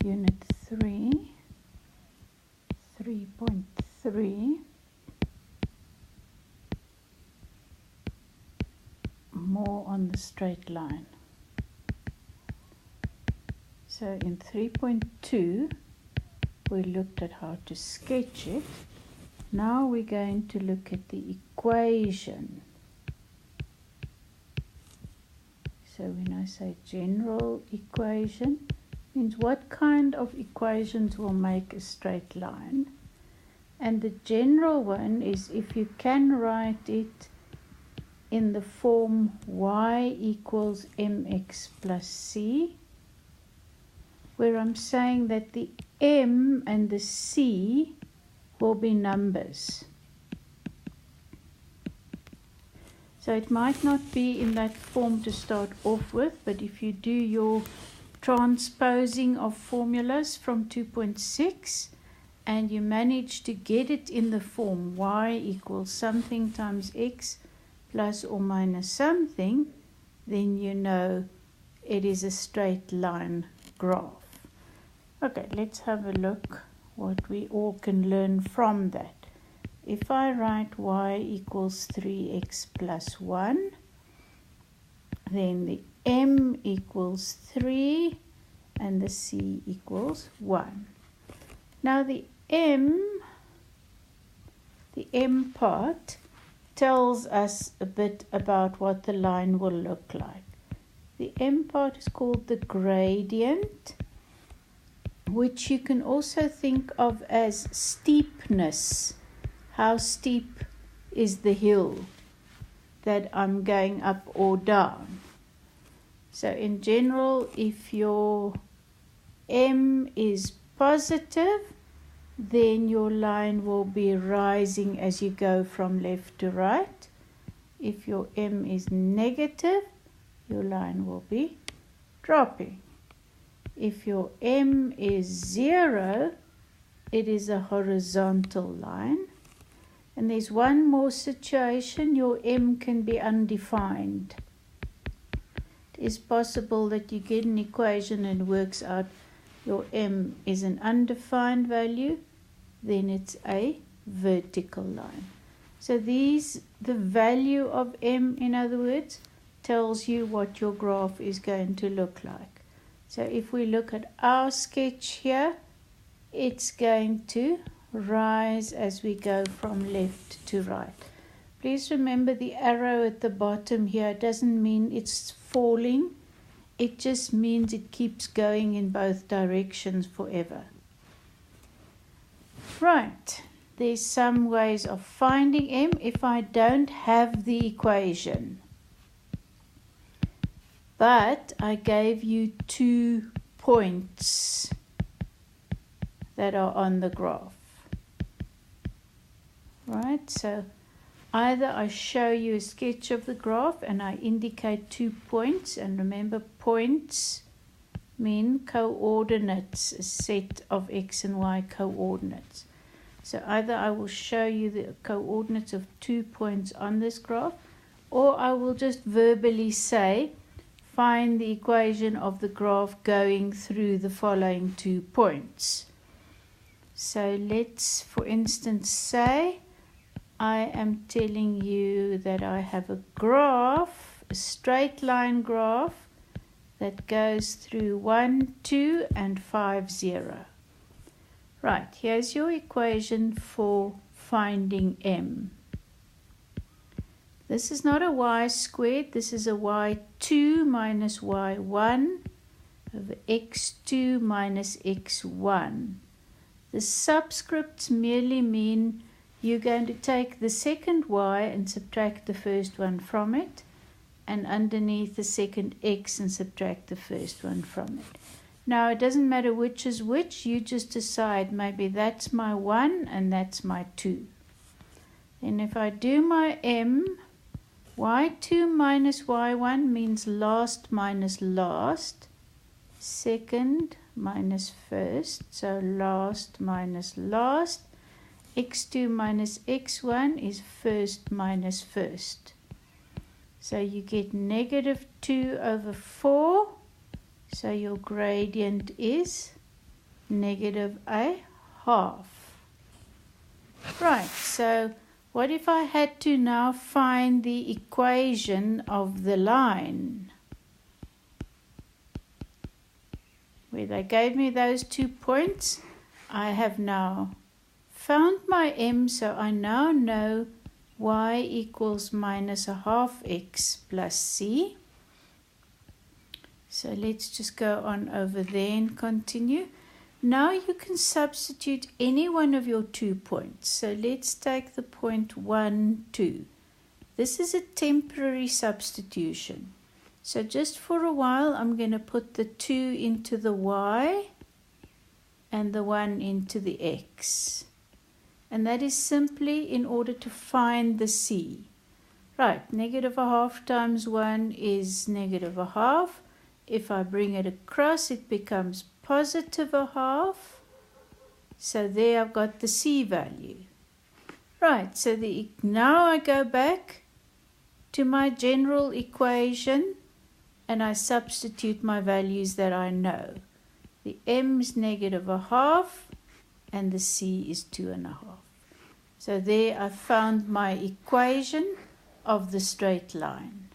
Unit 3-3.3, more on the straight line. So in 3.2, we looked at how to sketch it. Now we're going to look at the equation. So when I say general equation, means what kind of equations will make a straight line. And the general one is if you can write it in the form y equals mx plus c, where I'm saying that the m and the c will be numbers. So it might not be in that form to start off with, but if you do your transposing of formulas from 2.6 and you manage to get it in the form y equals something times x plus or minus something, then you know it is a straight line graph. Okay, let's have a look what we all can learn from that. If I write y equals 3x plus 1, then the m equals 3 and the c equals 1. Now the m part tells us a bit about what the line will look like. The m part is called the gradient, which you can also think of as steepness. How steep is the hill that I'm going up or down? So in general, if your m is positive, then your line will be rising as you go from left to right. If your m is negative, your line will be dropping. If your m is 0, it is a horizontal line. And there's one more situation, your m can be undefined. It is possible that you get an equation and it works out your m is an undefined value, then it's a vertical line. So the value of m, in other words, tells you what your graph is going to look like. So if we look at our sketch here, it's going to rise as we go from left to right. Please remember the arrow at the bottom here doesn't mean it's falling. It just means it keeps going in both directions forever. Right, there's some ways of finding m if I don't have the equation. But I gave you 2 points that are on the graph. Right, so either I show you a sketch of the graph and I indicate 2 points, and remember points mean coordinates, a set of x and y coordinates. So either I will show you the coordinates of 2 points on this graph, or I will just verbally say, find the equation of the graph going through the following 2 points. So let's, for instance, say I am telling you that I have a graph, a straight line graph that goes through 1, 2 and 5, 0. Right, here's your equation for finding m. This is not a y squared, this is a y2 minus y1 over x2 minus x1. The subscripts merely mean you're going to take the second y and subtract the first one from it, and underneath the second x and subtract the first one from it. Now it doesn't matter which is which, you just decide maybe that's my 1 and that's my 2. Then if I do my m, y2 minus y1 means last minus last, second minus first, so last minus last. x2 minus x1 is first minus first. So you get negative 2 over 4. So your gradient is negative a half. Right, so what if I had to now find the equation of the line? Where they gave me those 2 points, I have now found my m, so I now know y equals minus a half x plus c. So let's just go on over there and continue. Now you can substitute any one of your 2 points. So let's take the point 1, 2. This is a temporary substitution. So just for a while, I'm going to put the 2 into the y and the 1 into the x. And that is simply in order to find the c. Right, negative a half times 1 is negative a half. If I bring it across, it becomes positive a half. So there I've got the c value. Right, so now I go back to my general equation and I substitute my values that I know. The m is negative a half and the c is 2.5. So there I found my equation of the straight line.